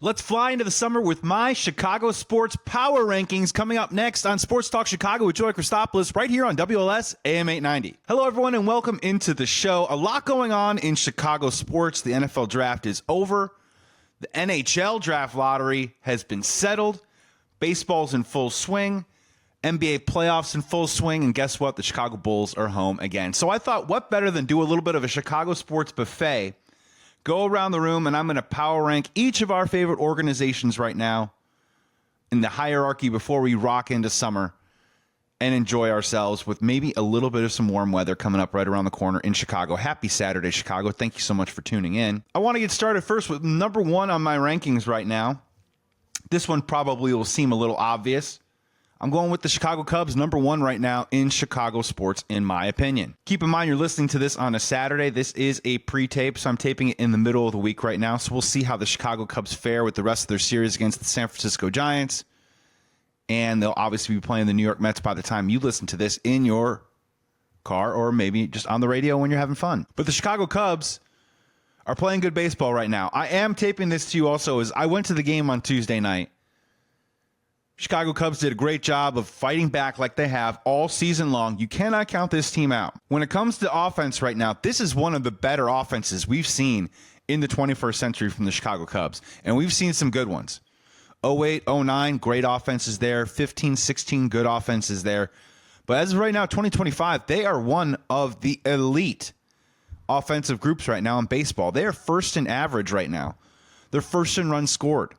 Let's fly into the summer with my Chicago sports power rankings coming up next on Sports Talk Chicago with Joey Christopoulos right here on WLS AM 890. Hello, everyone, and welcome into the show. A lot going on in Chicago sports. The NFL draft is over. The NHL draft lottery has been settled. Baseball's in full swing. NBA playoffs in full swing. And guess what? The Chicago Bulls are home again. So I thought, what better than do a little bit of a Chicago sports buffet? Go around the room, and I'm going to power rank each of our favorite organizations right now in the hierarchy before we rock into summer and enjoy ourselves with maybe a little bit of some warm weather coming up right around the corner in Chicago. Happy Saturday, Chicago. Thank you so much for tuning in. I want to get started first with number one on my rankings right now. This one probably will seem a little obvious. I'm going with the Chicago Cubs, number one right now in Chicago sports, in my opinion. Keep in mind, you're listening to this on a Saturday. This is a pre-tape, so I'm taping it in the middle of the week right now. So we'll see how the Chicago Cubs fare with the rest of their series against the San Francisco Giants. And they'll obviously be playing the New York Mets by the time you listen to this in your car or maybe just on the radio when you're having fun. But the Chicago Cubs are playing good baseball right now. I am taping this to you also as I went to the game on Tuesday night. Chicago Cubs did a great job of fighting back like they have all season long. You cannot count this team out. When it comes to offense right now, this is one of the better offenses we've seen in the 21st century from the Chicago Cubs. And we've seen some good ones. 08, 09, great offenses there. 15, 16, good offenses there. But as of right now, 2025, they are one of the elite offensive groups right now in baseball. They are first in average right now. They're first in runs scored.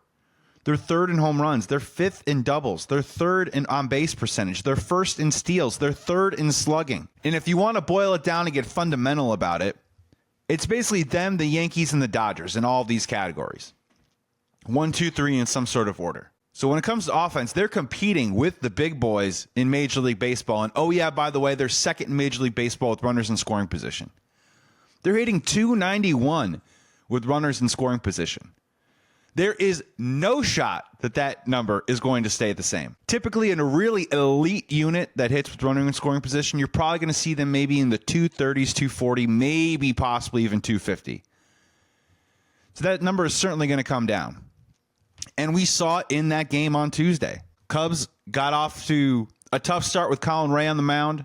They're third in home runs. They're fifth in doubles. They're third in on-base percentage. They're first in steals. They're third in slugging. And if you want to boil it down and get fundamental about it, it's basically them, the Yankees, and the Dodgers in all of these categories. 1, 2, 3 in some sort of order. So when it comes to offense, they're competing with the big boys in Major League Baseball. And oh yeah, by the way, they're second in Major League Baseball with runners in scoring position. They're hitting .291 with runners in scoring position. There is no shot that that number is going to stay the same. Typically, in a really elite unit that hits with running and scoring position, you're probably going to see them maybe in the 230s, 240, maybe possibly even 250. So that number is certainly going to come down. And we saw it in that game on Tuesday. Cubs got off to a tough start with Colin Ray on the mound,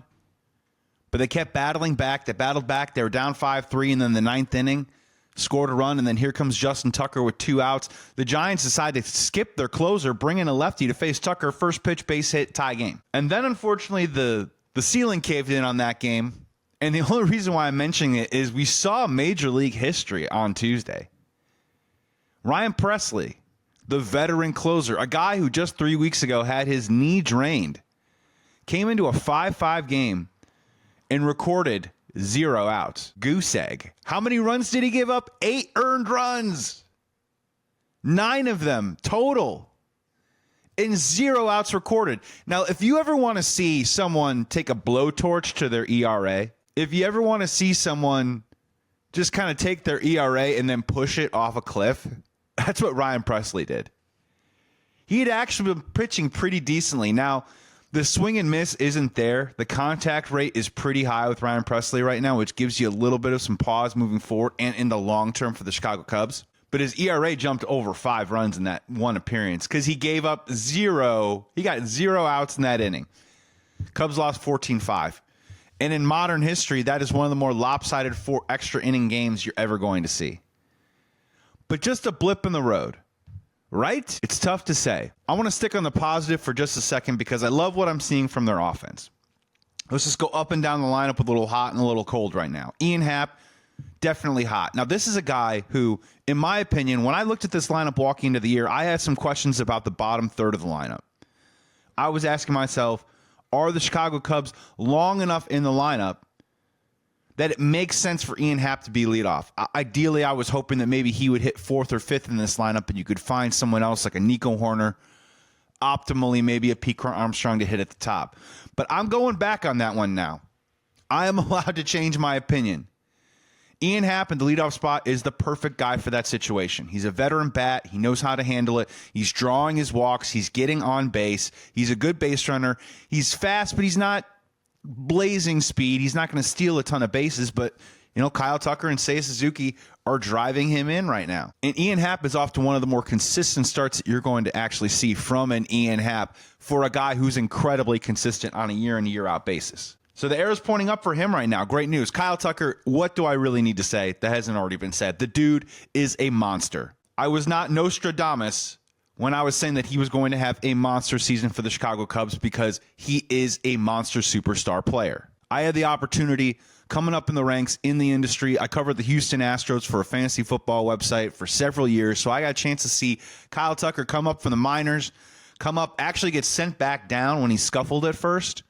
but they kept battling back. They battled back. They were down 5-3, and then the ninth inning, scored a run, and then here comes Justin Tucker with 2 outs. The Giants decide to skip their closer, bring in a lefty to face Tucker, first pitch, base hit, tie game. And then, unfortunately, the ceiling caved in on that game, and the only reason why I'm mentioning it is we saw Major League history on Tuesday. Ryan Pressly, the veteran closer, a guy who just 3 weeks ago had his knee drained, came into a 5-5 game and recorded 0 outs. Goose egg. How many runs did he give up? 8 earned runs. 9 of them total. And 0 outs recorded. Now, if you ever want to see someone take a blowtorch to their ERA, if you ever want to see someone just kind of take their ERA and then push it off a cliff, that's what Ryan Pressly did. He had actually been pitching pretty decently. Now, the swing and miss isn't there. The contact rate is pretty high with Ryan Pressly right now, which gives you a little bit of some pause moving forward and in the long term for the Chicago Cubs. But his ERA jumped over 5 runs in that one appearance because he gave up 0. He got 0 outs in that inning. Cubs lost 14-5. And in modern history, that is one of the more lopsided 4 extra inning games you're ever going to see. But just a blip in the road. Right? It's tough to say. I want to stick on the positive for just a second because I love what I'm seeing from their offense. Let's just go up and down the lineup with a little hot and a little cold right now. Ian Happ, definitely hot. Now, this is a guy who, in my opinion, when I looked at this lineup walking into the year, I had some questions about the bottom third of the lineup. I was asking myself, are the Chicago Cubs long enough in the lineup that it makes sense for Ian Happ to be leadoff? Ideally, I was hoping that maybe he would hit 4th or 5th in this lineup and you could find someone else like a Nico Horner, optimally maybe a Pete Armstrong to hit at the top. But I'm going back on that one now. I am allowed to change my opinion. Ian Happ in the leadoff spot is the perfect guy for that situation. He's a veteran bat. He knows how to handle it. He's drawing his walks. He's getting on base. He's a good base runner. He's fast, but he's not blazing speed. He's not going to steal a ton of bases, but Kyle Tucker and Seiya Suzuki are driving him in right now. And Ian Happ is off to one of the more consistent starts that you're going to actually see from an Ian Happ for a guy who's incredibly consistent on a year in, year out basis. So the arrow's pointing up for him right now. Great news. Kyle Tucker, what do I really need to say that hasn't already been said? The dude is a monster. I was not Nostradamus when I was saying that he was going to have a monster season for the Chicago Cubs because he is a monster superstar player. I had the opportunity coming up in the ranks in the industry. I covered the Houston Astros for a fantasy football website for several years, so I got a chance to see Kyle Tucker come up from the minors, come up, actually get sent back down when he scuffled at first.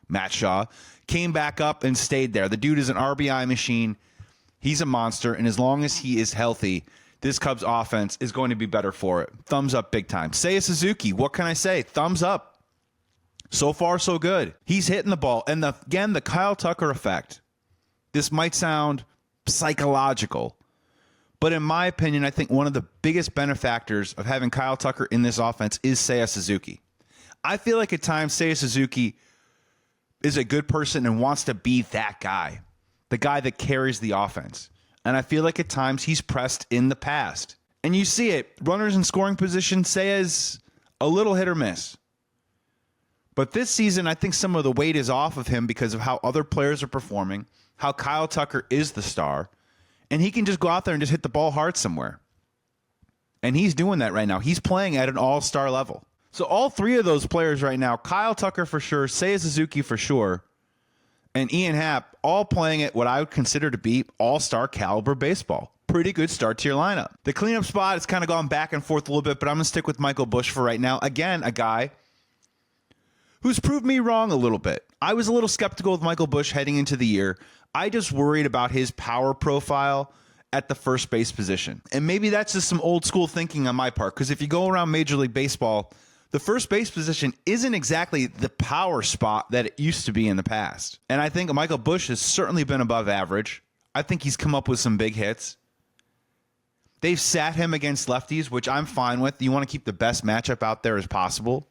Matt Shaw came back up and stayed there. The dude is an RBI machine. He's a monster, and as long as he is healthy, this Cubs offense is going to be better for it. Thumbs up big time. Seiya Suzuki, what can I say? Thumbs up. So far, so good. He's hitting the ball. And again, the Kyle Tucker effect. This might sound psychological, but in my opinion, I think one of the biggest benefactors of having Kyle Tucker in this offense is Seiya Suzuki. I feel like at times Seiya Suzuki is a good person and wants to be that guy, the guy that carries the offense. And I feel like at times he's pressed in the past. And you see it. Runners in scoring position, Seiya's a little hit or miss. But this season, I think some of the weight is off of him because of how other players are performing, how Kyle Tucker is the star, and he can just go out there and just hit the ball hard somewhere. And he's doing that right now. He's playing at an all-star level. So all three of those players right now, Kyle Tucker for sure, Seiya Suzuki for sure, and Ian Happ, all playing at what I would consider to be all-star caliber baseball. Pretty good start to your lineup. The cleanup spot has kind of gone back and forth a little bit, but I'm going to stick with Michael Busch for right now. Again, a guy who's proved me wrong a little bit. I was a little skeptical of Michael Busch heading into the year. I just worried about his power profile at the first base position. And maybe that's just some old school thinking on my part, because if you go around Major League Baseball, the first base position isn't exactly the power spot that it used to be in the past. And I think Michael Busch has certainly been above average. I think he's come up with some big hits. They've sat him against lefties, which I'm fine with. You want to keep the best matchup out there as possible.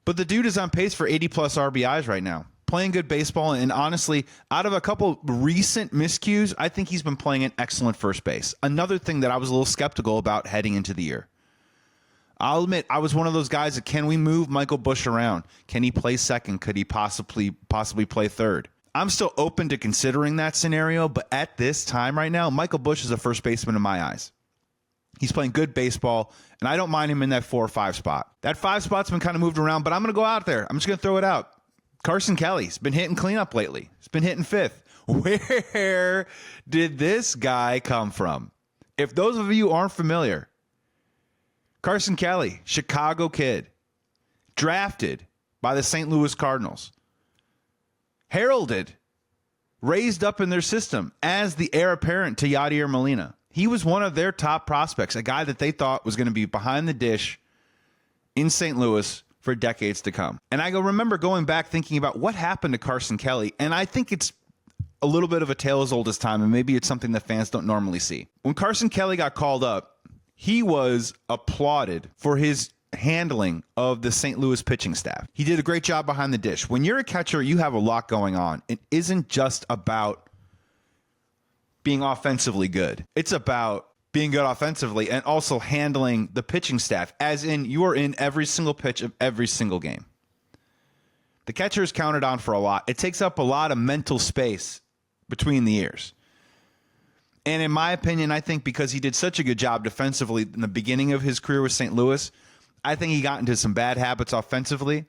But the dude is on pace for 80-plus RBIs right now, playing good baseball. And honestly, out of a couple recent miscues, I think he's been playing an excellent first base. Another thing that I was a little skeptical about heading into the year. I'll admit, I was one of those guys that, can we move Michael Busch around? Can he play second? Could he possibly play third? I'm still open to considering that scenario, but at this time right now, Michael Busch is a first baseman in my eyes. He's playing good baseball, and I don't mind him in that 4 or 5 spot. That 5 spot's been kind of moved around, but I'm going to go out there. I'm just going to throw it out. Carson Kelly's been hitting cleanup lately. He's been hitting 5th. Where did this guy come from? If those of you aren't familiar, Carson Kelly, Chicago kid, drafted by the St. Louis Cardinals, heralded, raised up in their system as the heir apparent to Yadier Molina. He was one of their top prospects, a guy that they thought was going to be behind the dish in St. Louis for decades to come. And I remember going back thinking about what happened to Carson Kelly, and I think it's a little bit of a tale as old as time, and maybe it's something that fans don't normally see. When Carson Kelly got called up, he was applauded for his handling of the St. Louis pitching staff. He did a great job behind the dish. When you're a catcher, you have a lot going on. It isn't just about being offensively good. It's about being good offensively and also handling the pitching staff, as in you are in every single pitch of every single game. The catcher is counted on for a lot. It takes up a lot of mental space between the ears. And in my opinion, I think because he did such a good job defensively in the beginning of his career with St. Louis, I think he got into some bad habits offensively.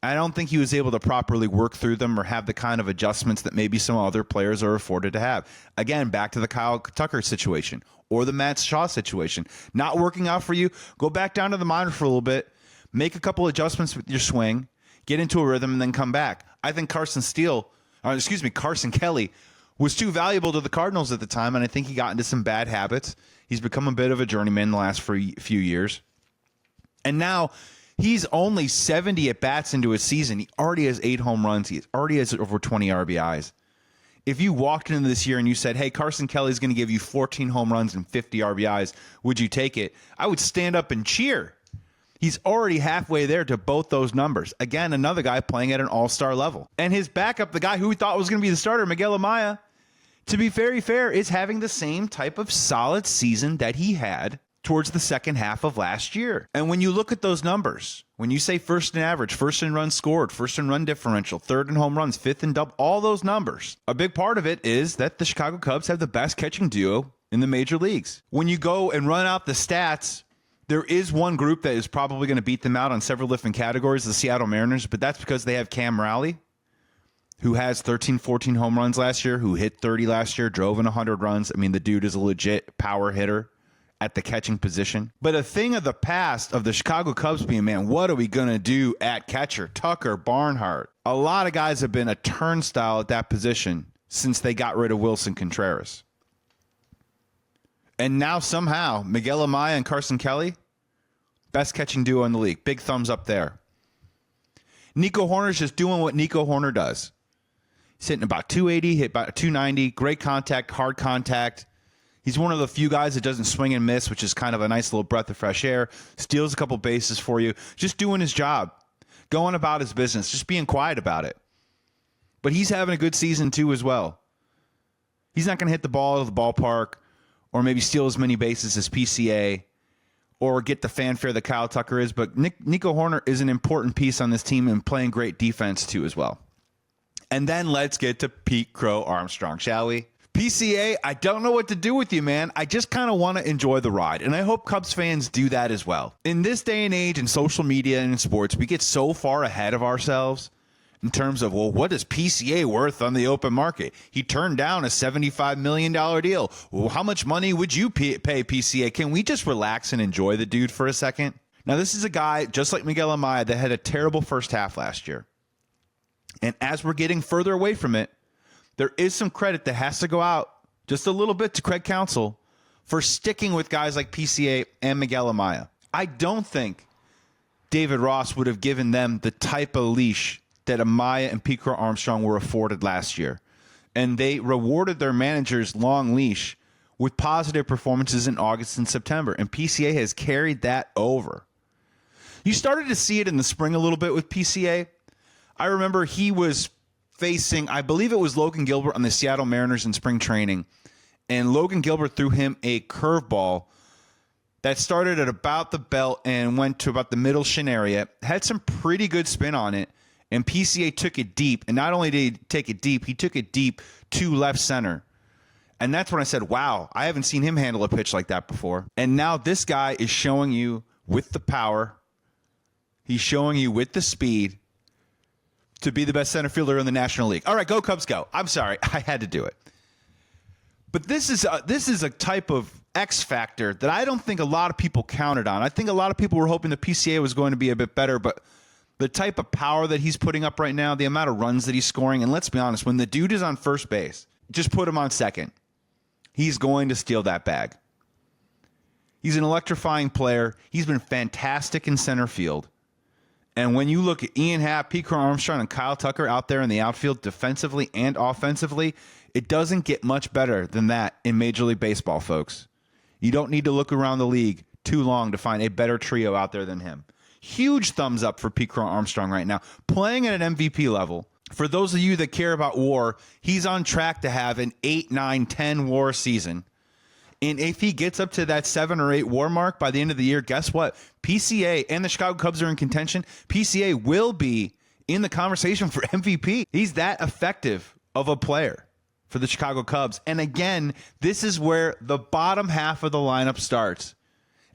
I don't think he was able to properly work through them or have the kind of adjustments that maybe some other players are afforded to have. Again, back to the Kyle Tucker situation or the Matt Shaw situation. Not working out for you, go back down to the minor for a little bit, make a couple adjustments with your swing, get into a rhythm, and then come back. I think Carson Kelly was too valuable to the Cardinals at the time, and I think he got into some bad habits. He's become a bit of a journeyman the last few years. And now he's only 70 at-bats into his season. He already has 8 home runs. He already has over 20 RBIs. If you walked into this year and you said, hey, Carson Kelly's going to give you 14 home runs and 50 RBIs, would you take it? I would stand up and cheer. He's already halfway there to both those numbers. Again, another guy playing at an all-star level. And his backup, the guy who we thought was going to be the starter, Miguel Amaya, to be very fair, is having the same type of solid season that he had towards the second half of last year. And when you look at those numbers, when you say first in average, first in runs scored, first in run differential, third in home runs, fifth in double, all those numbers, a big part of it is that the Chicago Cubs have the best catching duo in the major leagues. When you go and run out the stats, there is one group that is probably going to beat them out on several different categories, the Seattle Mariners, but that's because they have Cam Rowley, who has 13, 14 home runs last year, who hit 30 last year, drove in 100 runs. I mean, the dude is a legit power hitter at the catching position. But a thing of the past of the Chicago Cubs being, man, what are we going to do at catcher? Tucker, Barnhart. A lot of guys have been a turnstile at that position since they got rid of Wilson Contreras. And now somehow, Miguel Amaya and Carson Kelly, best catching duo in the league. Big thumbs up there. Nico Horner's just doing what Nico Horner does. He's hitting about 280, hit about 290, great contact, hard contact. He's one of the few guys that doesn't swing and miss, which is kind of a nice little breath of fresh air. Steals a couple bases for you. Just doing his job. Going about his business. Just being quiet about it. But he's having a good season too as well. He's not going to hit the ball out of the ballpark or maybe steal as many bases as PCA or get the fanfare that Kyle Tucker is. But Nico Horner is an important piece on this team and playing great defense too as well. And then let's get to Pete Crow Armstrong, shall we? PCA, I don't know what to do with you, man. I just kind of want to enjoy the ride, and I hope Cubs fans do that as well. In this day and age in social media and in sports, we get so far ahead of ourselves in terms of, well, what is PCA worth on the open market? He turned down a $75 million deal. Well, how much money would you pay PCA? Can we just relax and enjoy the dude for a second? Now, this is a guy, just like Miguel Amaya, that had a terrible first half last year. And as we're getting further away from it, there is some credit that has to go out just a little bit to Craig Counsell for sticking with guys like PCA and Miguel Amaya. I don't think David Ross would have given them the type of leash that Amaya and Pete Crow Armstrong were afforded last year. And they rewarded their managers' long leash with positive performances in August and September. And PCA has carried that over. You started to see it in the spring a little bit with PCA. I remember he was facing, I believe it was Logan Gilbert on the Seattle Mariners in spring training. And Logan Gilbert threw him a curveball that started at about the belt and went to about the middle shin area. Had some pretty good spin on it. And PCA took it deep. And not only did he take it deep, he took it deep to left center. And that's when I said, wow, I haven't seen him handle a pitch like that before. And now this guy is showing you with the power. He's showing you with the speed to be the best center fielder in the National League. All right, go Cubs, go. I'm sorry, I had to do it. But this is a type of X factor that I don't think a lot of people counted on. I think a lot of people were hoping the PCA was going to be a bit better, but the type of power that he's putting up right now, the amount of runs that he's scoring, and let's be honest, when the dude is on first base, just put him on second. He's going to steal that bag. He's an electrifying player. He's been fantastic in center field. And when you look at Ian Happ, Pete Crow Armstrong, and Kyle Tucker out there in the outfield defensively and offensively, it doesn't get much better than that in Major League Baseball, folks. You don't need to look around the league too long to find a better trio out there than him. Huge thumbs up for Pete Crow Armstrong right now. Playing at an MVP level. For those of you that care about WAR, he's on track to have an 8, 9, 10 WAR season. And if he gets up to that 7 or 8 WAR mark by the end of the year, guess what? PCA and the Chicago Cubs are in contention. PCA will be in the conversation for MVP. He's that effective of a player for the Chicago Cubs. And again, this is where the bottom half of the lineup starts.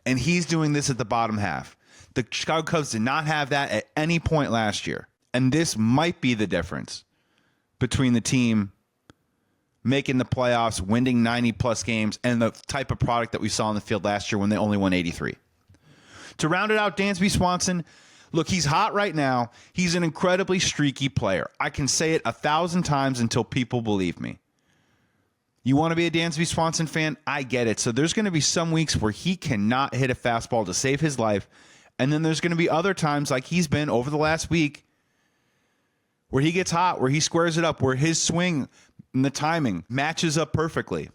And he's doing this at the bottom half. The Chicago Cubs did not have that at any point last year. And this might be the difference between the team making the playoffs, winning 90-plus games, and the type of product that we saw on the field last year when they only won 83. To round it out, Dansby Swanson, look, he's hot right now. He's an incredibly streaky player. I can say it 1,000 times until people believe me. You want to be a Dansby Swanson fan? I get it. So there's going to be some weeks where he cannot hit a fastball to save his life, and then there's going to be other times like he's been over the last week where he gets hot, where he squares it up, where his swing and the timing matches up perfectly.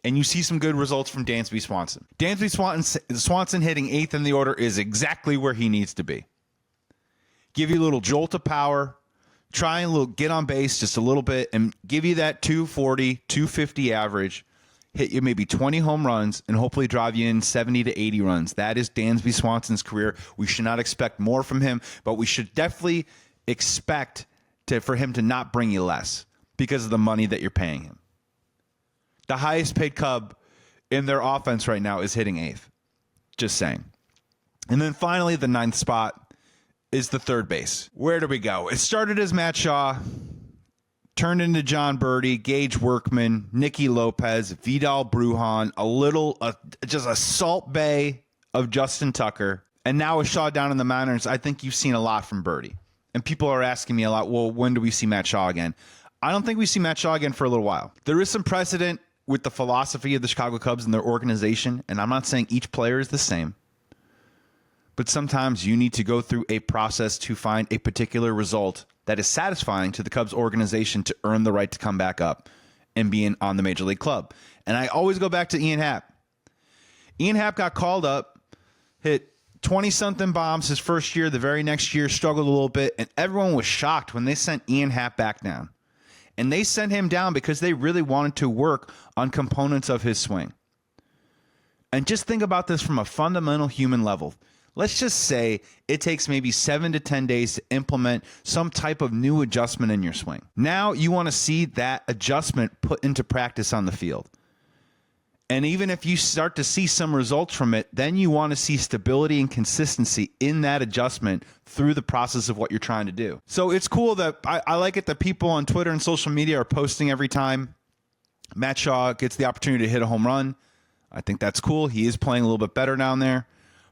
And you see some good results from Dansby Swanson. Dansby Swanson hitting 8th in the order is exactly where he needs to be. Give you a little jolt of power, try and get on base just a little bit and give you that 240, 250 average, hit you maybe 20 home runs, and hopefully drive you in 70 to 80 runs. That is Dansby Swanson's career. We should not expect more from him, but we should definitely expect for him to not bring you less because of the money that you're paying him. The highest paid Cub in their offense right now is hitting 8th. Just saying. And then finally, the 9th spot is the third base. Where do we go? It started as Matt Shaw, turned into John Birdie, Gage Workman, Nicky Lopez, Vidal Brujan, just a salt bay of Justin Tucker, and now with Shaw down in the minors, I think you've seen a lot from Birdie. And people are asking me a lot, well, when do we see Matt Shaw again? I don't think we see Matt Shaw again for a little while. There is some precedent with the philosophy of the Chicago Cubs and their organization, and I'm not saying each player is the same, but sometimes you need to go through a process to find a particular result that is satisfying to the Cubs organization to earn the right to come back up and be on the Major League club. And I always go back to Ian Happ. Ian Happ got called up, hit 20-something bombs his first year. The very next year, struggled a little bit, and everyone was shocked when they sent Ian Happ back down. And they sent him down because they really wanted to work on components of his swing. And just think about this from a fundamental human level. Let's just say it takes maybe 7 to 10 days to implement some type of new adjustment in your swing. Now you want to see that adjustment put into practice on the field. And even if you start to see some results from it, then you want to see stability and consistency in that adjustment through the process of what you're trying to do. So it's cool that I like it that people on Twitter and social media are posting every time Matt Shaw gets the opportunity to hit a home run. I think that's cool. He is playing a little bit better down there.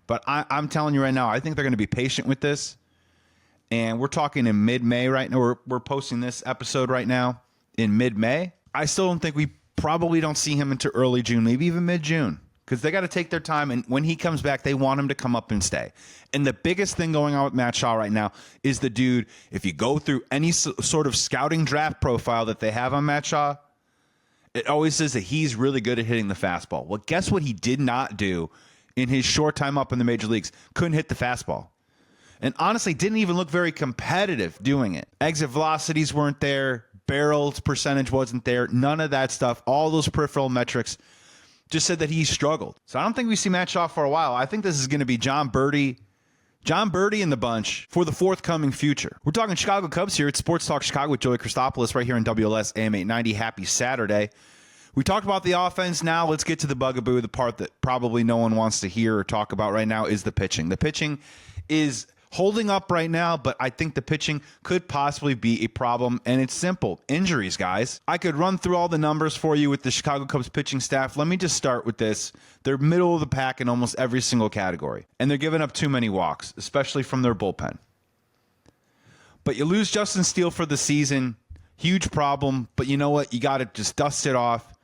But I'm telling you right now, I think they're going to be patient with this. And we're talking in mid-May right now. We're posting this episode right now in mid-May. I still don't think we probably don't see him into early June, maybe even mid-June, because they got to take their time. And when he comes back, they want him to come up and stay. And the biggest thing going on with Matt Shaw right now is the dude, if you go through any sort of scouting draft profile that they have on Matt Shaw, it always says that he's really good at hitting the fastball. Well, guess what he did not do in his short time up in the major leagues? Couldn't hit the fastball. And honestly, didn't even look very competitive doing it. Exit velocities weren't there. Barrels percentage wasn't there. None of that stuff. All those peripheral metrics just said that he struggled. So I don't think we see Matt Shaw for a while. I think this is going to be John Birdie and the bunch for the forthcoming future. We're talking Chicago Cubs here at Sports Talk Chicago with Joey Christopoulos right here on WLS AM 890. Happy Saturday. We talked about the offense. Now let's get to the bugaboo. The part that probably no one wants to hear or talk about right now is the pitching. The pitching is holding up right now, but I think the pitching could possibly be a problem, and it's simple. Injuries, guys. I could run through all the numbers for you with the Chicago Cubs pitching staff. Let me just start with this. They're middle of the pack in almost every single category, and they're giving up too many walks, especially from their bullpen. But you lose Justin Steele for the season. Huge problem, but you know what? You got to just dust it off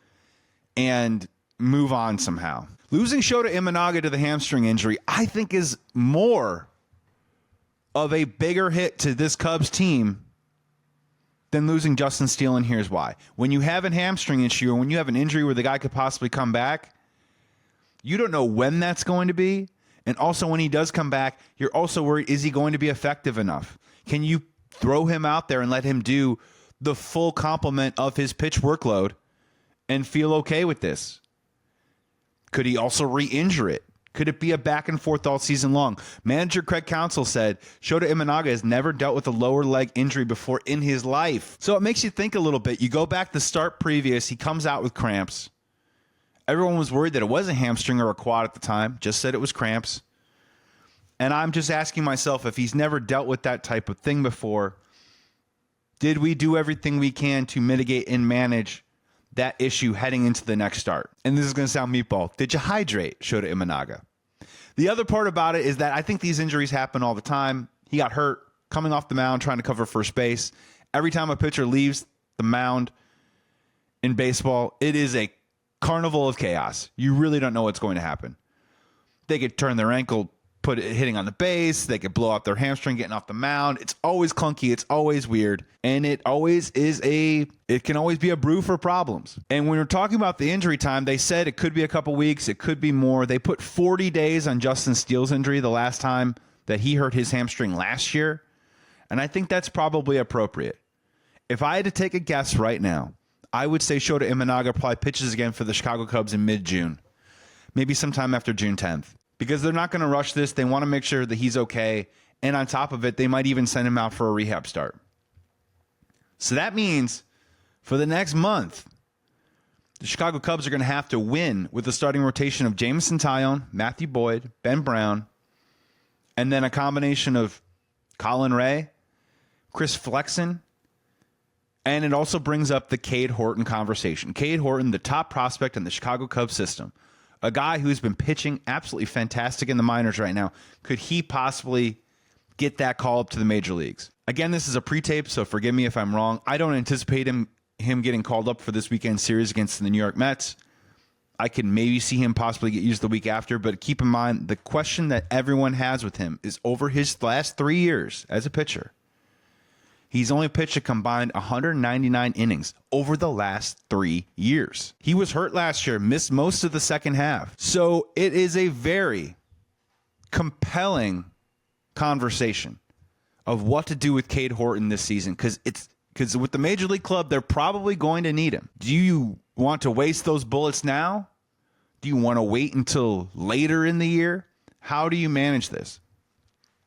and move on somehow. Losing Shota Imanaga to the hamstring injury, I think, is more of a bigger hit to this Cubs team than losing Justin Steele, and here's why. When you have a hamstring issue or when you have an injury where the guy could possibly come back, you don't know when that's going to be. And also when he does come back, you're also worried, is he going to be effective enough? Can you throw him out there and let him do the full complement of his pitch workload and feel okay with this? Could he also re-injure it? Could it be a back and forth all season long? Manager Craig Counsell said Shota Imanaga has never dealt with a lower leg injury before in his life. So it makes you think a little bit. You go back to start previous. He comes out with cramps. Everyone was worried that it was a hamstring or a quad at the time. Just said it was cramps. And I'm just asking myself, if he's never dealt with that type of thing before, did we do everything we can to mitigate and manage that issue heading into the next start? And this is going to sound meatball. Did you hydrate Shota Imanaga? The other part about it is that I think these injuries happen all the time. He got hurt coming off the mound trying to cover first base. Every time a pitcher leaves the mound in baseball, it is a carnival of chaos. You really don't know what's going to happen. They could turn their ankle, put it hitting on the base. They could blow out their hamstring getting off the mound. It's always clunky. It's always weird. And it can always be a brew for problems. And when we're talking about the injury time, they said it could be a couple weeks. It could be more. They put 40 days on Justin Steele's injury the last time that he hurt his hamstring last year. And I think that's probably appropriate. If I had to take a guess right now, I would say Shota Imanaga probably pitches again for the Chicago Cubs in mid-June. Maybe sometime after June 10th. Because they're not going to rush this. They want to make sure that he's okay. And on top of it, they might even send him out for a rehab start. So that means for the next month, the Chicago Cubs are going to have to win with the starting rotation of Jameson Taillon, Matthew Boyd, Ben Brown, and then a combination of Colin Ray, Chris Flexen, and it also brings up the Cade Horton conversation. Cade Horton, the top prospect in the Chicago Cubs system, a guy who's been pitching absolutely fantastic in the minors right now. Could he possibly get that call up to the major leagues? Again, this is a pre-tape, so forgive me if I'm wrong. I don't anticipate him getting called up for this weekend series against the New York Mets. I can maybe see him possibly get used the week after, but keep in mind, the question that everyone has with him is over his last 3 years as a pitcher. He's only pitched a combined 199 innings over the last 3 years. He was hurt last year, missed most of the second half. So it is a very compelling conversation of what to do with Cade Horton this season, because with the Major League Club, they're probably going to need him. Do you want to waste those bullets now? Do you want to wait until later in the year? How do you manage this?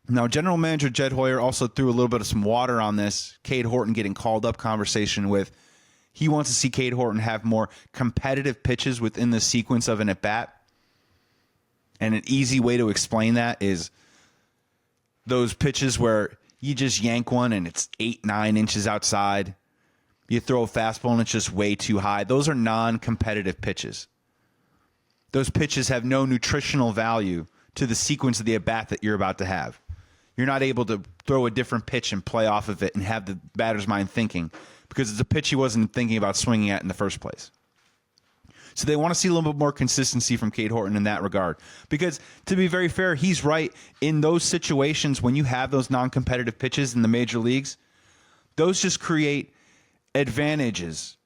Now, General Manager Jed Hoyer also threw a little bit of some water on this Cade Horton getting called up conversation with. He wants to see Cade Horton have more competitive pitches within the sequence of an at-bat. And an easy way to explain that is those pitches where you just yank one and it's 8-9 inches outside. You throw a fastball and it's just way too high. Those are non-competitive pitches. Those pitches have no nutritional value to the sequence of the at-bat that you're about to have. You're not able to throw a different pitch and play off of it and have the batter's mind thinking because it's a pitch he wasn't thinking about swinging at in the first place. So they want to see a little bit more consistency from Cade Horton in that regard. Because, to be very fair, he's right. In those situations, when you have those non-competitive pitches in the major leagues, those just create advantages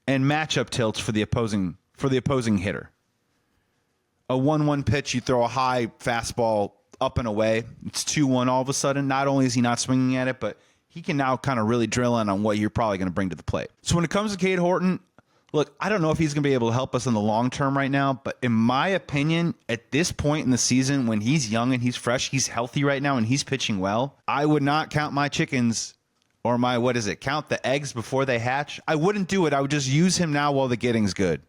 and matchup tilts for the opposing hitter. A 1-1 pitch, you throw a high fastball up and away. It's 2-1 all of a sudden. Not only is he not swinging at it, but he can now kind of really drill in on what you're probably going to bring to the plate. So when it comes to Cade Horton, look, I don't know if he's going to be able to help us in the long term right now, but in my opinion, at this point in the season, when he's young and he's fresh, he's healthy right now and he's pitching well, I would not count my chickens or count the eggs before they hatch. I wouldn't do it. I would just use him now while the getting's good.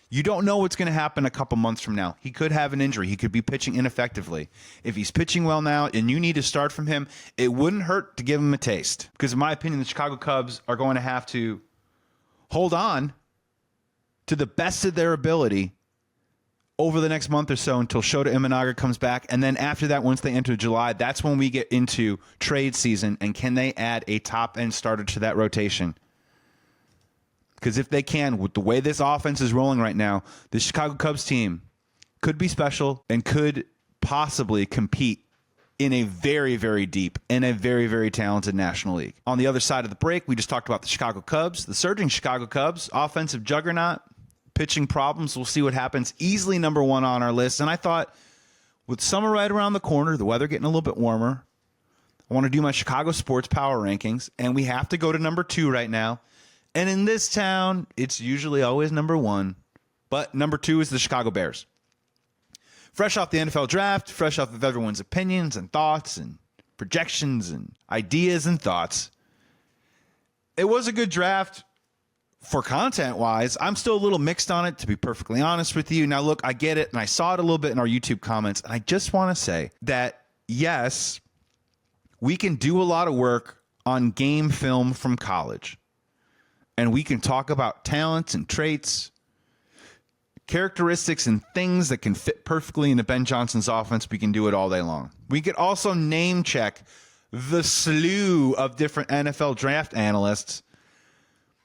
You don't know what's going to happen a couple months from now. He could have an injury. He could be pitching ineffectively. If he's pitching well now and you need to start from him, it wouldn't hurt to give him a taste. Because in my opinion, the Chicago Cubs are going to have to hold on to the best of their ability over the next month or so until Shota Imanaga comes back. And then after that, once they enter July, that's when we get into trade season. And can they add a top-end starter to that rotation? Because if they can, with the way this offense is rolling right now, the Chicago Cubs team could be special and could possibly compete in a very, very deep and a very, very talented National League. On the other side of the break, we just talked about the Chicago Cubs, the surging Chicago Cubs, offensive juggernaut, pitching problems. We'll see what happens. Easily number one on our list. And I thought with summer right around the corner, the weather getting a little bit warmer, I want to do my Chicago sports power rankings, and we have to go to number 2 right now. And in this town, it's usually always number 1. But number 2 is the Chicago Bears. Fresh off the NFL draft, fresh off of everyone's opinions and thoughts and projections and ideas and thoughts. It was a good draft for content-wise. I'm still a little mixed on it, to be perfectly honest with you. Now, look, I get it, and I saw it a little bit in our YouTube comments, and I just want to say that, yes, we can do a lot of work on game film from college. And we can talk about talents and traits, characteristics and things that can fit perfectly into Ben Johnson's offense. We can do it all day long. We could also name check the slew of different NFL draft analysts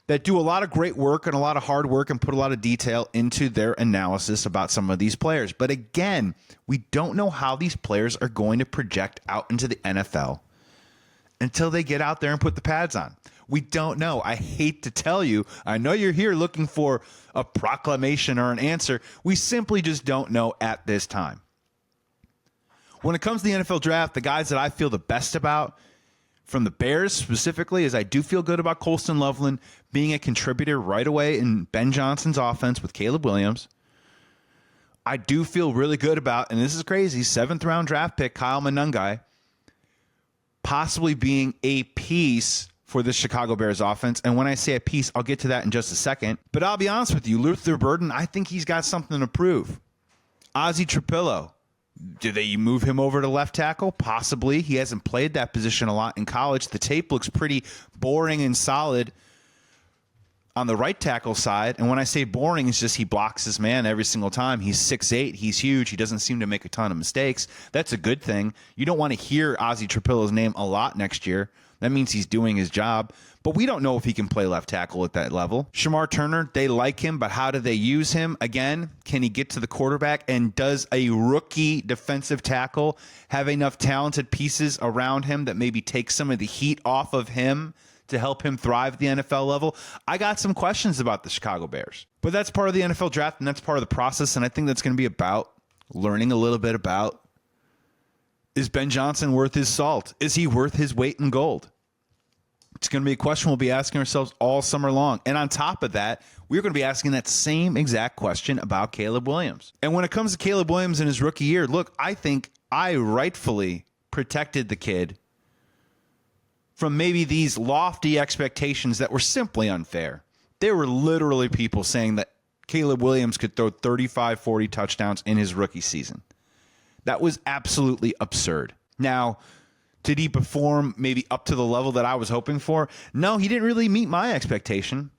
that do a lot of great work and a lot of hard work and put a lot of detail into their analysis about some of these players. But again, we don't know how these players are going to project out into the NFL until they get out there and put the pads on. We don't know. I hate to tell you. I know you're here looking for a proclamation or an answer. We simply just don't know at this time. When it comes to the NFL draft, the guys that I feel the best about from the Bears specifically is I do feel good about Colston Loveland being a contributor right away in Ben Johnson's offense with Caleb Williams. I do feel really good about, and this is crazy, 7th round draft pick Kyle Monangai possibly being a piece for the Chicago Bears offense. And when I say a piece, I'll get to that in just a second. But I'll be honest with you, Luther Burden, I think he's got something to prove. Ozzie Trapillo, do they move him over to left tackle? Possibly. He hasn't played that position a lot in college. The tape looks pretty boring and solid on the right tackle side. And when I say boring, it's just he blocks his man every single time. He's 6'8". He's huge. He doesn't seem to make a ton of mistakes. That's a good thing. You don't want to hear Ozzie Trapillo's name a lot next year. That means he's doing his job. But we don't know if he can play left tackle at that level. Shamar Turner, they like him, but how do they use him? Again, can he get to the quarterback? And does a rookie defensive tackle have enough talented pieces around him that maybe take some of the heat off of him to help him thrive at the NFL level? I got some questions about the Chicago Bears. But that's part of the NFL draft, and that's part of the process, and I think that's going to be about learning a little bit about, is Ben Johnson worth his salt? Is he worth his weight in gold? It's going to be a question we'll be asking ourselves all summer long. And on top of that, we're going to be asking that same exact question about Caleb Williams. And when it comes to Caleb Williams in his rookie year, look, I think I rightfully protected the kid from maybe these lofty expectations that were simply unfair. There were literally people saying that Caleb Williams could throw 35, 40 touchdowns in his rookie season. That was absolutely absurd. Now, did he perform maybe up to the level that I was hoping for? No, he didn't really meet my expectation.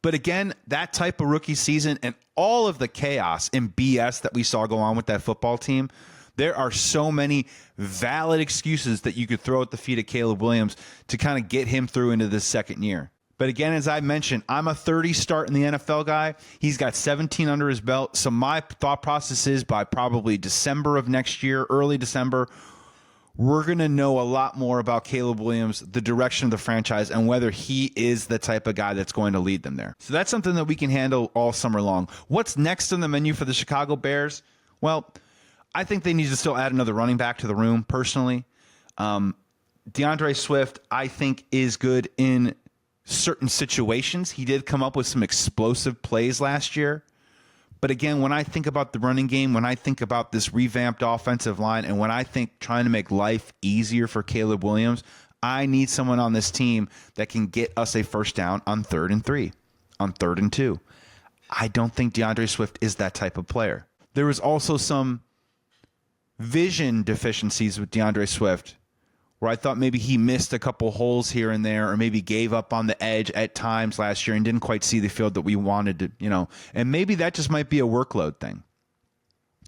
But again, that type of rookie season and all of the chaos and BS that we saw go on with that football team, there are so many valid excuses that you could throw at the feet of Caleb Williams to kind of get him through into this second year. But again, as I mentioned, I'm a 30 start in the NFL guy. He's got 17 under his belt. So my thought process is by probably December of next year, early December, we're going to know a lot more about Caleb Williams, the direction of the franchise, and whether he is the type of guy that's going to lead them there. So that's something that we can handle all summer long. What's next on the menu for the Chicago Bears? Well, I think they need to still add another running back to the room, personally. DeAndre Swift, I think, is good in certain situations. He did come up with some explosive plays last year. But again, when I think about the running game, when I think about this revamped offensive line, and when I think trying to make life easier for Caleb Williams, I need someone on this team that can get us a first down on 3rd and 3, on 3rd and 2. I don't think DeAndre Swift is that type of player. There was also some vision deficiencies with DeAndre Swift, where I thought maybe he missed a couple holes here and there, or maybe gave up on the edge at times last year and didn't quite see the field that we wanted to, and maybe that just might be a workload thing.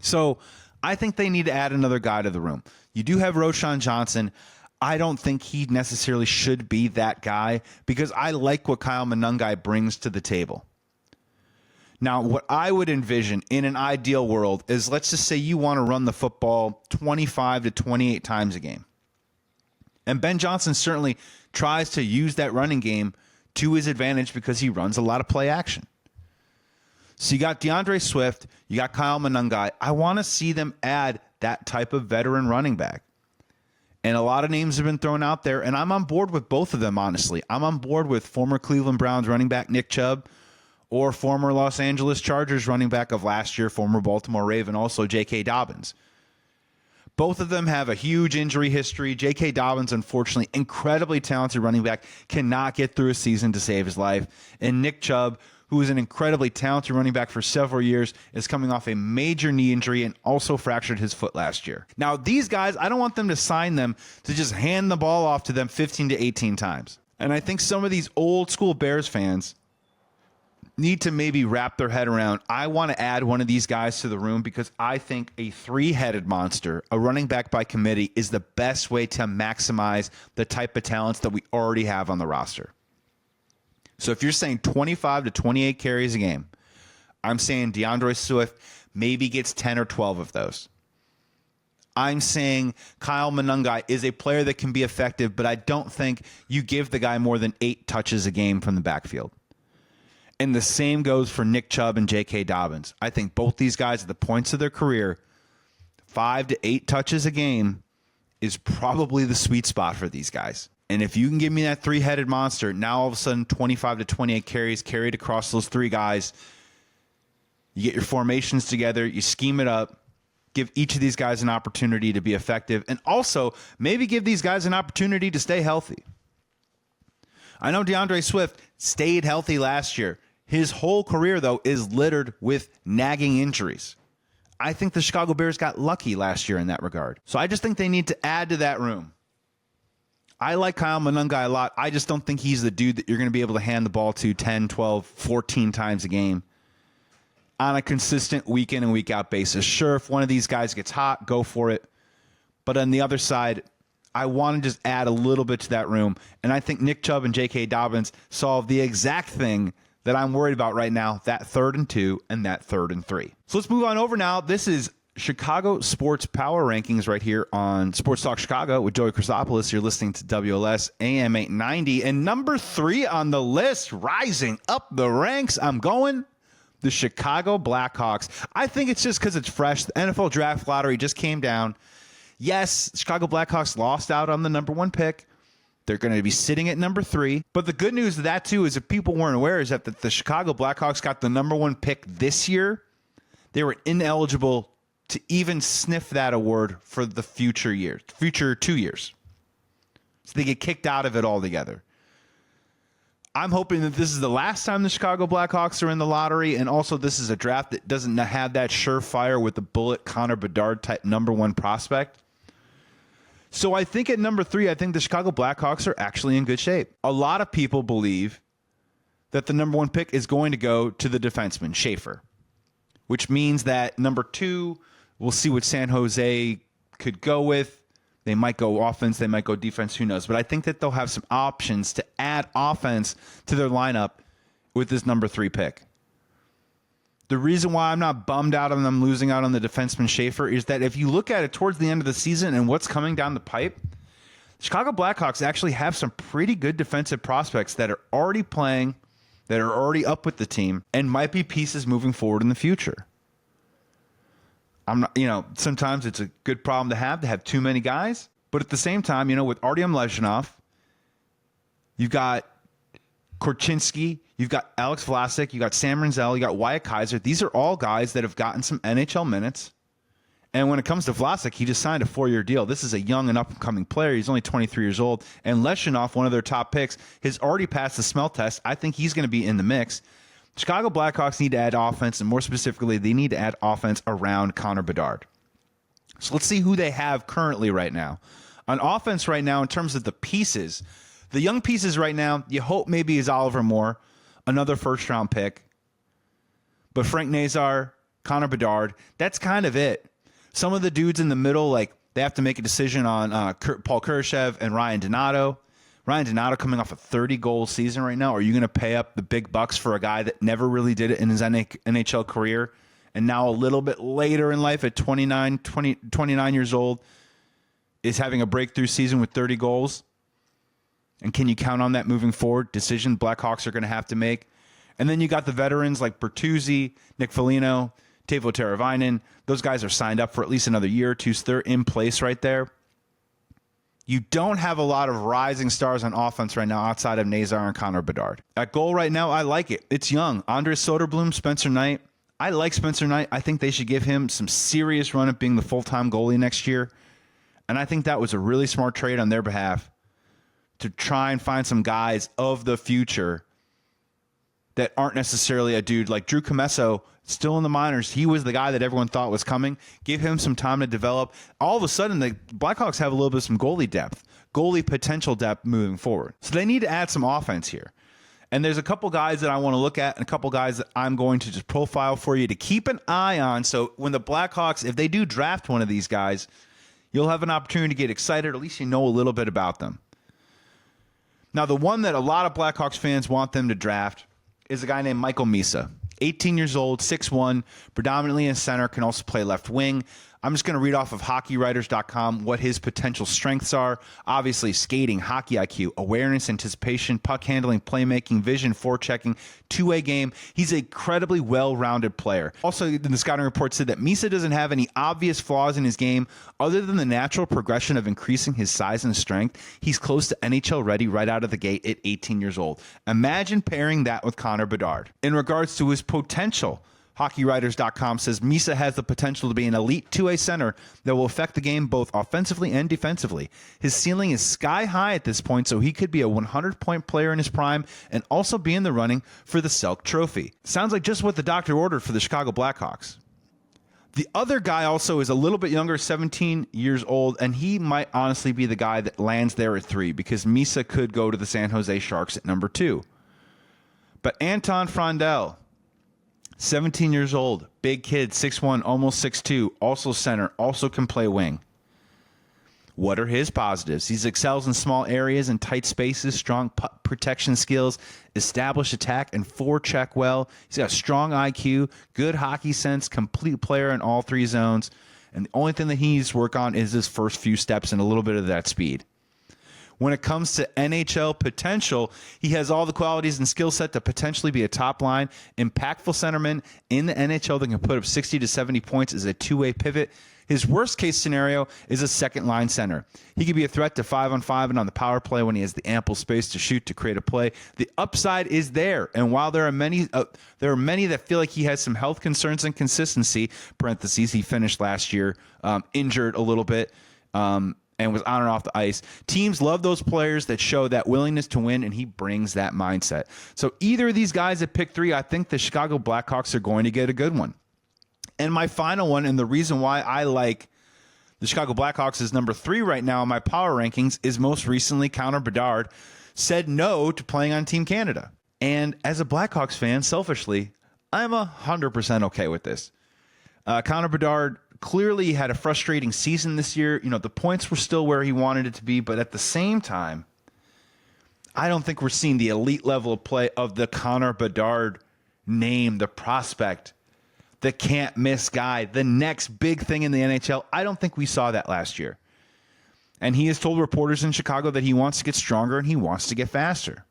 So I think they need to add another guy to the room. You do have Roschon Johnson. I don't think he necessarily should be that guy because I like what Kyle Monangai brings to the table. Now, what I would envision in an ideal world is, let's just say you want to run the football 25 to 28 times a game. And Ben Johnson certainly tries to use that running game to his advantage because he runs a lot of play action. So you got DeAndre Swift, you got Kyle Monangai. I want to see them add that type of veteran running back. And a lot of names have been thrown out there, and I'm on board with both of them, honestly. I'm on board with former Cleveland Browns running back Nick Chubb, or former Los Angeles Chargers running back of last year, former Baltimore Raven, also J.K. Dobbins. Both of them have a huge injury history. J.K. Dobbins, unfortunately, incredibly talented running back, cannot get through a season to save his life. And Nick Chubb, who is an incredibly talented running back for several years, is coming off a major knee injury and also fractured his foot last year. Now, these guys, I don't want them to sign them to just hand the ball off to them 15 to 18 times. And I think some of these old school Bears fans need to maybe wrap their head around, I want to add one of these guys to the room because I think a three-headed monster, a running back by committee, is the best way to maximize the type of talents that we already have on the roster. So if you're saying 25 to 28 carries a game, I'm saying DeAndre Swift maybe gets 10 or 12 of those. I'm saying Kyle Monangai is a player that can be effective, but I don't think you give the guy more than 8 touches a game from the backfield. And the same goes for Nick Chubb and J.K. Dobbins. I think both these guys at the points of their career, 5 to 8 touches a game is probably the sweet spot for these guys. And if you can give me that three-headed monster, now all of a sudden 25 to 28 carries carried across those three guys, you get your formations together, you scheme it up, give each of these guys an opportunity to be effective, and also maybe give these guys an opportunity to stay healthy. I know DeAndre Swift stayed healthy last year. His whole career, though, is littered with nagging injuries. I think the Chicago Bears got lucky last year in that regard. So I just think they need to add to that room. I like Kyle Monungai a lot. I just don't think he's the dude that you're going to be able to hand the ball to 10, 12, 14 times a game on a consistent week in and week out basis. Sure, if one of these guys gets hot, go for it. But on the other side, I want to just add a little bit to that room. And I think Nick Chubb and J.K. Dobbins solve the exact thing that I'm worried about right now, that 3rd and 2 and that 3rd and 3. So let's move on over now. This is Chicago Sports Power Rankings right here on Sports Talk Chicago with Joey Christopoulos. You're listening to WLS AM 890. And number 3 on the list, rising up the ranks, I'm going the Chicago Blackhawks. I think it's just because it's fresh. The NFL draft lottery just came down. Yes, Chicago Blackhawks lost out on the number 1 pick. They're going to be sitting at number 3. But the good news of that, too, is if people weren't aware, is that the Chicago Blackhawks got the number 1 pick this year. They were ineligible to even sniff that award for the future 2 years. So they get kicked out of it altogether. I'm hoping that this is the last time the Chicago Blackhawks are in the lottery, and also this is a draft that doesn't have that surefire with the bullet Connor Bedard type number 1 prospect. So I think at number 3, I think the Chicago Blackhawks are actually in good shape. A lot of people believe that the number 1 pick is going to go to the defenseman, Schaefer, which means that number 2, we'll see what San Jose could go with. They might go offense, they might go defense, who knows. But I think that they'll have some options to add offense to their lineup with this number 3 pick. The reason why I'm not bummed out on them losing out on the defenseman Schaefer is that if you look at it towards the end of the season and what's coming down the pipe, the Chicago Blackhawks actually have some pretty good defensive prospects that are already playing, that are already up with the team, and might be pieces moving forward in the future. I'm not, sometimes it's a good problem to have too many guys, but at the same time, with Artyom Lezhinov, you've got Korchinski, you've got Alex Vlasic, you got Sam Renzel, you got Wyatt Kaiser. These are all guys that have gotten some NHL minutes. And when it comes to Vlasic, he just signed a 4-year deal. This is a young and up-and-coming player. He's only 23 years old. And Lezhinov, one of their top picks, has already passed the smell test. I think he's going to be in the mix. Chicago Blackhawks need to add offense, and more specifically, they need to add offense around Connor Bedard. So let's see who they have currently right now. On offense right now, in terms of the pieces, the young pieces right now, you hope maybe is Oliver Moore, another first-round pick. But Frank Nazar, Connor Bedard, that's kind of it. Some of the dudes in the middle, like they have to make a decision on Paul Kurashev and Ryan Donato. Ryan Donato coming off a 30-goal season right now. Are you going to pay up the big bucks for a guy that never really did it in his NHL career, and now a little bit later in life at 29 years old is having a breakthrough season with 30 goals? And can you count on that moving forward? Decision Blackhawks are going to have to make. And then you got the veterans like Bertuzzi, Nick Foligno, Teuvo Teravainen. Those guys are signed up for at least another year or two, so they're in place right there. You don't have a lot of rising stars on offense right now outside of Nazar and Connor Bedard. At goal right now, I like it. It's young. Andres Soderblom, Spencer Knight. I like Spencer Knight. I think they should give him some serious run at being the full-time goalie next year. And I think that was a really smart trade on their behalf to try and find some guys of the future that aren't necessarily a dude like Drew Comesso, still in the minors. He was the guy that everyone thought was coming. Give him some time to develop. All of a sudden, the Blackhawks have a little bit of some goalie depth, goalie potential depth moving forward. So they need to add some offense here. And there's a couple guys that I want to look at and a couple guys that I'm going to just profile for you to keep an eye on. So when the Blackhawks, if they do draft one of these guys, you'll have an opportunity to get excited. At least you know a little bit about them. Now, the one that a lot of Blackhawks fans want them to draft is a guy named Michael Misa. 18 years old, 6'1", predominantly in center, can also play left wing. I'm just going to read off of HockeyWriters.com what his potential strengths are. Obviously, skating, hockey IQ, awareness, anticipation, puck handling, playmaking, vision, forechecking, two-way game. He's an incredibly well-rounded player. Also, the scouting report said that Misa doesn't have any obvious flaws in his game other than the natural progression of increasing his size and strength. He's close to NHL ready right out of the gate at 18 years old. Imagine pairing that with Connor Bedard. In regards to his potential, HockeyWriters.com says Misa has the potential to be an elite two-way center that will affect the game both offensively and defensively. His ceiling is sky high at this point, so he could be a 100-point player in his prime and also be in the running for the Selk Trophy. Sounds like just what the doctor ordered for the Chicago Blackhawks. The other guy also is a little bit younger, 17 years old, and he might honestly be the guy that lands there at 3 because Misa could go to the San Jose Sharks at number 2. But Anton Frondel, 17 years old, big kid, 6'1", almost 6'2", also center, also can play wing. What are his positives? He excels in small areas and tight spaces, strong puck protection skills, established attack, and forecheck well. He's got strong IQ, good hockey sense, complete player in all 3 zones. And the only thing that he needs to work on is his first few steps and a little bit of that speed. When it comes to NHL potential, he has all the qualities and skill set to potentially be a top-line, impactful centerman in the NHL that can put up 60 to 70 points as a two-way pivot. His worst-case scenario is a second-line center. He could be a threat to 5-on-5 and on the power play when he has the ample space to shoot to create a play. The upside is there, and while there are many that feel like he has some health concerns and consistency, parentheses, he finished last year injured a little bit, and was on and off the ice. Teams love those players that show that willingness to win, and he brings that mindset. So either of these guys at pick 3, I think the Chicago Blackhawks are going to get a good one. And my final one, and the reason why I like the Chicago Blackhawks is number 3 right now in my power rankings, is most recently Connor Bedard said no to playing on Team Canada. And as a Blackhawks fan, selfishly, I'm 100% okay with this. Connor Bedard clearly had a frustrating season this year. You know, the points were still where he wanted it to be, but at the same time, I don't think we're seeing the elite level of play of the Connor Bedard name, the prospect, the can't miss guy, the next big thing in the NHL. I don't think we saw that last year. And he has told reporters in Chicago that he wants to get stronger and he wants to get faster.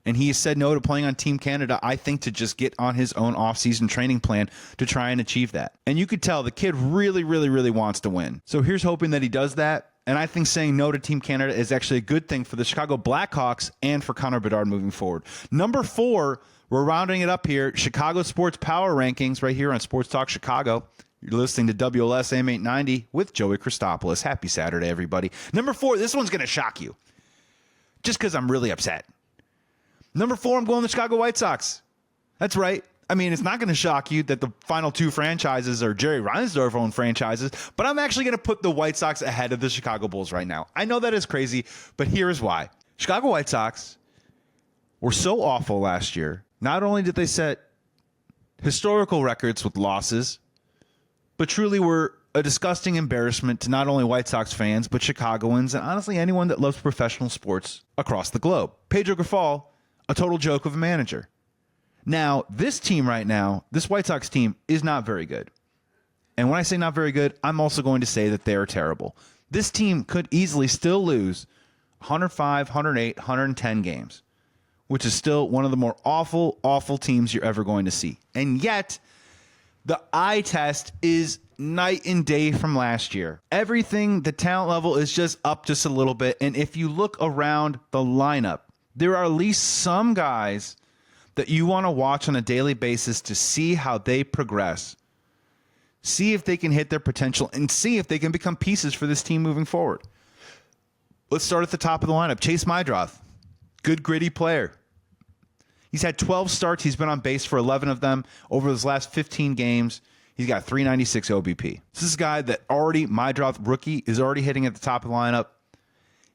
And he has said no to playing on Team Canada, I think, to just get on his own offseason training plan to try and achieve that. And you could tell the kid really, really, really wants to win. So here's hoping that he does that. And I think saying no to Team Canada is actually a good thing for the Chicago Blackhawks and for Connor Bedard moving forward. Number 4, we're rounding it up here. Chicago Sports Power Rankings right here on Sports Talk Chicago. You're listening to WLS AM 890 with Joey Christopoulos. Happy Saturday, everybody. Number 4, this one's going to shock you. Just because I'm really upset. Number 4, I'm going the Chicago White Sox. That's right. I mean, it's not going to shock you that the final 2 franchises are Jerry Reinsdorf-owned franchises, but I'm actually going to put the White Sox ahead of the Chicago Bulls right now. I know that is crazy, but here is why. Chicago White Sox were so awful last year. Not only did they set historical records with losses, but truly were a disgusting embarrassment to not only White Sox fans, but Chicagoans, and honestly anyone that loves professional sports across the globe. Pedro Grifol, a total joke of a manager. Now, this team right now, this White Sox team, is not very good. And when I say not very good, I'm also going to say that they are terrible. This team could easily still lose 105, 108, 110 games, which is still one of the more awful, awful teams you're ever going to see. And yet, the eye test is night and day from last year. Everything, the talent level is just up just a little bit. And if you look around the lineup, there are at least some guys that you want to watch on a daily basis to see how they progress. See if they can hit their potential and see if they can become pieces for this team moving forward. Let's start at the top of the lineup. Chase Mydroth, good gritty player. He's had 12 starts. He's been on base for 11 of them over his last 15 games. He's got 396 OBP. This is a guy that already, Mydroth, rookie, is already hitting at the top of the lineup.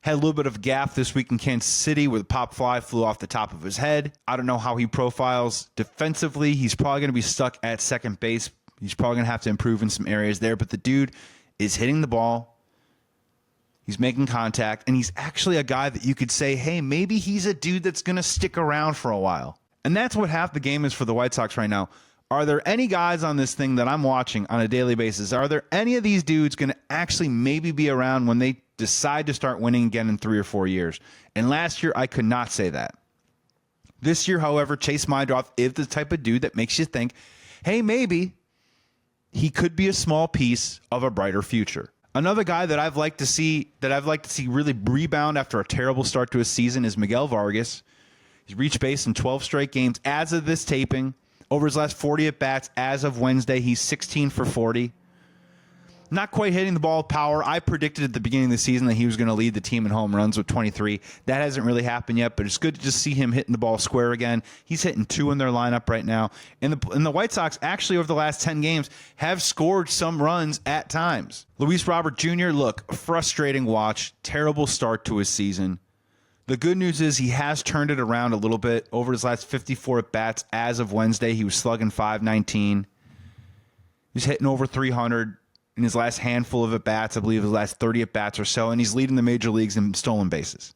Had a little bit of a gaffe this week in Kansas City where the pop fly flew off the top of his head. I don't know how he profiles defensively. He's probably going to be stuck at second base. He's probably going to have to improve in some areas there. But the dude is hitting the ball. He's making contact. And he's actually a guy that you could say, hey, maybe he's a dude that's going to stick around for a while. And that's what half the game is for the White Sox right now. Are there any guys on this thing that I'm watching on a daily basis? Are there any of these dudes going to actually maybe be around when they decide to start winning again in 3 or 4 years? And last year, I could not say that. This year, however, Chase Meidroth is the type of dude that makes you think, hey, maybe he could be a small piece of a brighter future. Another guy that I've liked to see really rebound after a terrible start to his season is Miguel Vargas. He's reached base in 12 straight games as of this taping. Over his last 40 at-bats as of Wednesday, he's 16 for 40. Not quite hitting the ball with power. I predicted at the beginning of the season that he was going to lead the team in home runs with 23. That hasn't really happened yet, but it's good to just see him hitting the ball square again. He's hitting 2 in their lineup right now. And the White Sox, actually, over the last 10 games, have scored some runs at times. Luis Robert Jr., look, frustrating watch. Terrible start to his season. The good news is he has turned it around a little bit. Over his last 54 at-bats as of Wednesday, he was slugging .519. He's hitting over 300 in his last handful of at-bats, I believe his last 30 at-bats or so, and he's leading the major leagues in stolen bases.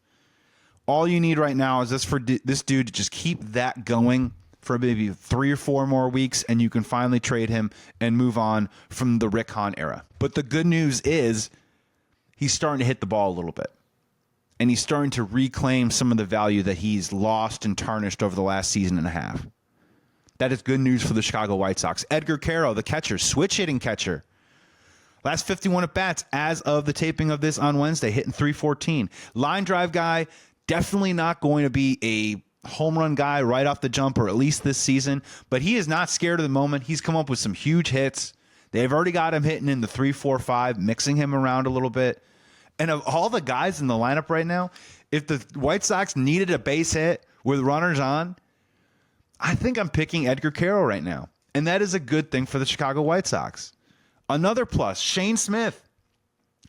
All you need right now is for this dude to just keep that going for maybe 3 or 4 more weeks, and you can finally trade him and move on from the Rick Hahn era. But the good news is he's starting to hit the ball a little bit. And he's starting to reclaim some of the value that he's lost and tarnished over the last season and a half. That is good news for the Chicago White Sox. Edgar Quero, the catcher, switch-hitting catcher. Last 51 at-bats as of the taping of this on Wednesday, hitting .314. Line drive guy, definitely not going to be a home run guy right off the jump, or at least this season. But he is not scared of the moment. He's come up with some huge hits. They've already got him hitting in the 3, 4, 5, mixing him around a little bit. And of all the guys in the lineup right now, if the White Sox needed a base hit with runners on, I think I'm picking Edgar Quero right now. And that is a good thing for the Chicago White Sox. Another plus, Shane Smith.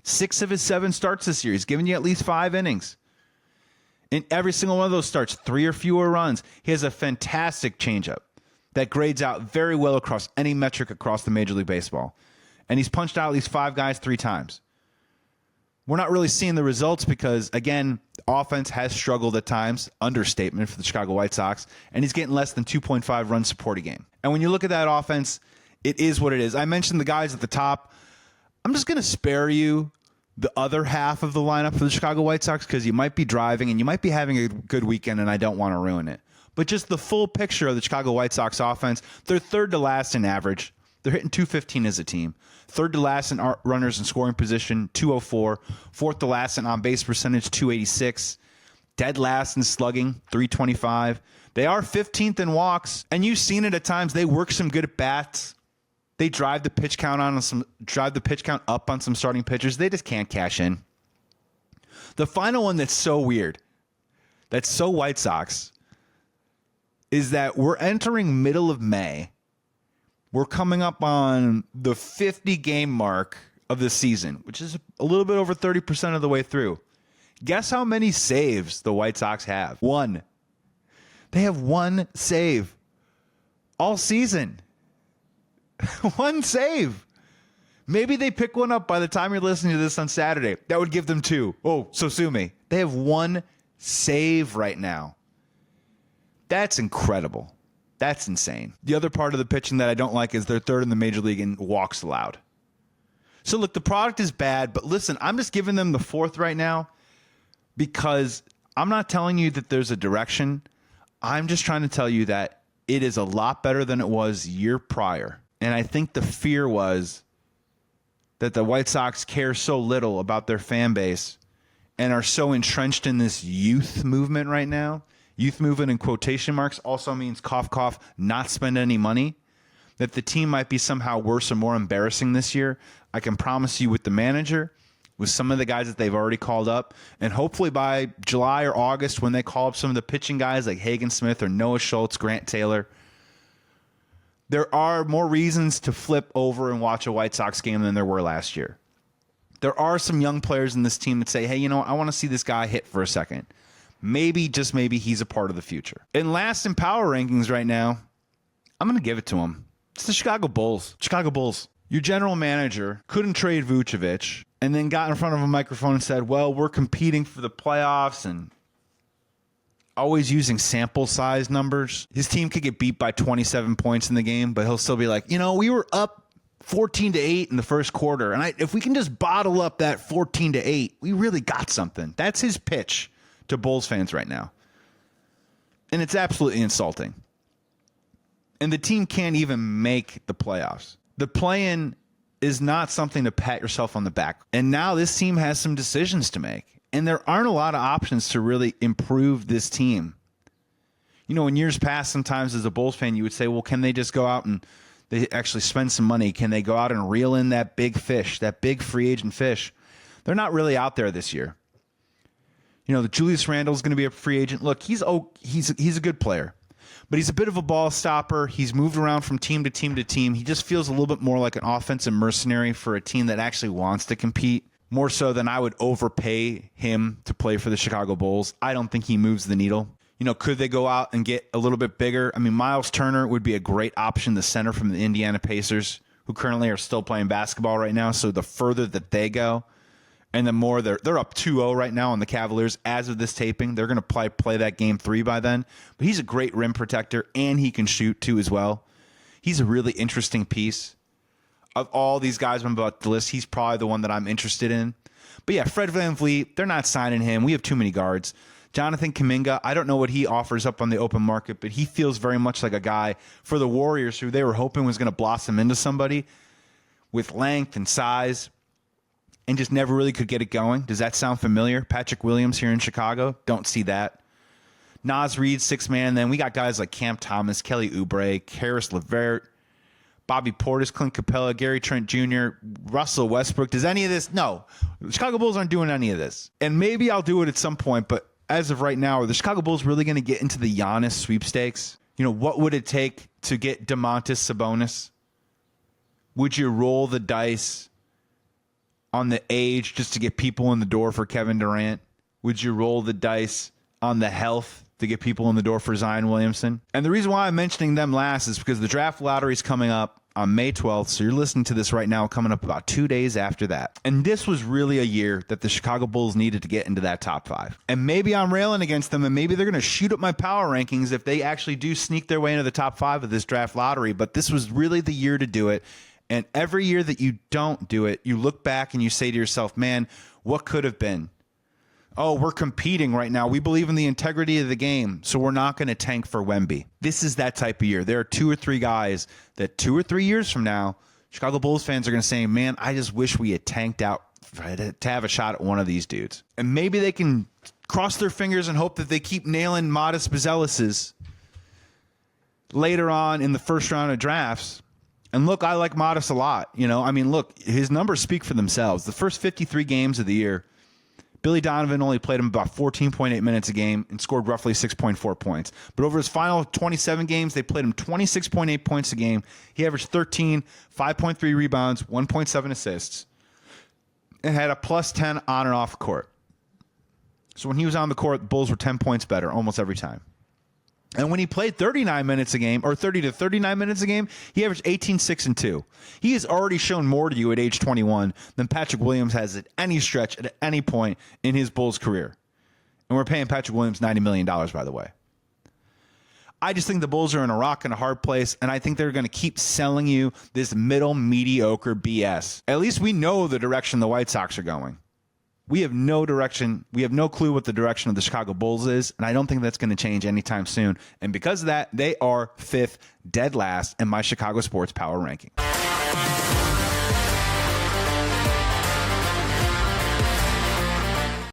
6 of his 7 starts this year. He's given you at least 5 innings. In every single one of those starts, 3 or fewer runs. He has a fantastic changeup that grades out very well across any metric across the Major League Baseball. And he's punched out at least 5 guys 3 times. We're not really seeing the results because, again, offense has struggled at times, understatement for the Chicago White Sox, and he's getting less than 2.5 runs support a game. And when you look at that offense, it is what it is. I mentioned the guys at the top. I'm just going to spare you the other half of the lineup for the Chicago White Sox because you might be driving and you might be having a good weekend, and I don't want to ruin it. But just the full picture of the Chicago White Sox offense, they're third to last in average. They're hitting .215 as a team. Third to last in runners in scoring position, .204. Fourth to last in on-base percentage, .286. Dead last in slugging, .325. They are 15th in walks, and you've seen it at times. They work some good at-bats. They drive the pitch count up on some starting pitchers. They just can't cash in. The final one that's so weird, that's so White Sox, is that we're entering middle of May. We're coming up on the 50-game mark of the season, which is a little bit over 30% of the way through. Guess how many saves the White Sox have? 1. They have 1 save all season. 1 save. Maybe they pick one up by the time you're listening to this on Saturday. That would give them 2. Oh, so sue me. They have 1 save right now. That's incredible. That's insane. The other part of the pitching that I don't like is they're third in the major league in walks allowed. So look, the product is bad, but listen, I'm just giving them the 4th right now because I'm not telling you that there's a direction. I'm just trying to tell you that it is a lot better than it was year prior. And I think the fear was that the White Sox care so little about their fan base and are so entrenched in this youth movement right now. Youth movement in quotation marks also means cough, cough, not spend any money. That the team might be somehow worse or more embarrassing this year. I can promise you with the manager, with some of the guys that they've already called up, and hopefully by July or August when they call up some of the pitching guys like Hagen Smith or Noah Schultz, Grant Taylor, there are more reasons to flip over and watch a White Sox game than there were last year. There are some young players in this team that say, hey, you know what? I want to see this guy hit for a second. Maybe, just maybe, he's a part of the future. And last in power rankings right now, I'm going to give it to him. It's the Chicago Bulls. Chicago Bulls. Your general manager couldn't trade Vucevic and then got in front of a microphone and said, well, we're competing for the playoffs and always using sample size numbers. His team could get beat by 27 points in the game, but he'll still be like, we were up 14-8 in the first quarter. And if we can just bottle up that 14-8, we really got something. That's his pitch to Bulls fans right now. And it's absolutely insulting. And the team can't even make the playoffs. The play-in is not something to pat yourself on the back. And now this team has some decisions to make. And there aren't a lot of options to really improve this team. In years past, sometimes as a Bulls fan, you would say, well, can they just go out and they actually spend some money? Can they go out and reel in that big fish, that big free agent fish? They're not really out there this year. The Julius Randle is going to be a free agent. Look, he's a good player, but he's a bit of a ball stopper. He's moved around from team to team to team. He just feels a little bit more like an offensive mercenary for a team that actually wants to compete. More so than I would overpay him to play for the Chicago Bulls. I don't think he moves the needle. Could they go out and get a little bit bigger? I mean, Miles Turner would be a great option, the center from the Indiana Pacers, who currently are still playing basketball right now. So the further that they go, and the more they're up 2-0 right now on the Cavaliers as of this taping. They're going to play that game 3 by then. But he's a great rim protector, and he can shoot too as well. He's a really interesting piece. Of all these guys I'm about to list, he's probably the one that I'm interested in. But yeah, Fred VanVleet, they're not signing him. We have too many guards. Jonathan Kuminga, I don't know what he offers up on the open market, but he feels very much like a guy for the Warriors who they were hoping was going to blossom into somebody with length and size and just never really could get it going. Does that sound familiar? Patrick Williams here in Chicago? Don't see that. Naz Reid, 6-man. Then we got guys like Cam Thomas, Kelly Oubre, Karis LeVert, Bobby Portis, Clint Capella, Gary Trent Jr., Russell Westbrook. Does any of this? No. The Chicago Bulls aren't doing any of this. And maybe I'll do it at some point, but as of right now, are the Chicago Bulls really going to get into the Giannis sweepstakes? What would it take to get DeMontis Sabonis? Would you roll the dice on the age just to get people in the door for Kevin Durant? Would you roll the dice on the health to get people in the door for Zion Williamson? And the reason why I'm mentioning them last is because the draft lottery is coming up on May 12th. So you're listening to this right now, coming up about 2 days after that. And this was really a year that the Chicago Bulls needed to get into that top 5. And maybe I'm railing against them, and maybe they're going to shoot up my power rankings if they actually do sneak their way into the top 5 of this draft lottery. But this was really the year to do it. And every year that you don't do it, you look back and you say to yourself, man, what could have been? Oh, we're competing right now. We believe in the integrity of the game, so we're not going to tank for Wemby. This is that type of year. There are 2 or 3 guys that 2 or 3 years from now, Chicago Bulls fans are going to say, man, I just wish we had tanked out to have a shot at one of these dudes. And maybe they can cross their fingers and hope that they keep nailing Modest Bazelis's later on in the first round of drafts. And look, I like Modest a lot. Look, his numbers speak for themselves. The first 53 games of the year, Billy Donovan only played him about 14.8 minutes a game and scored roughly 6.4 points. But over his final 27 games, they played him 26.8 points a game. He averaged 13, 5.3 rebounds, 1.7 assists, and had a plus 10 on and off court. So when he was on the court, the Bulls were 10 points better almost every time. And when he played 39 minutes a game, or 30 to 39 minutes a game, he averaged 18, 6, and 2. He has already shown more to you at age 21 than Patrick Williams has at any stretch at any point in his Bulls career. And we're paying Patrick Williams $90 million, by the way. I just think the Bulls are in a rock and a hard place, and I think they're going to keep selling you this middle mediocre BS. At least we know the direction the White Sox are going. We have no direction. We have no clue what the direction of the Chicago Bulls is, and I don't think that's going to change anytime soon. And because of that, they are 5th, dead last in my Chicago Sports Power Ranking.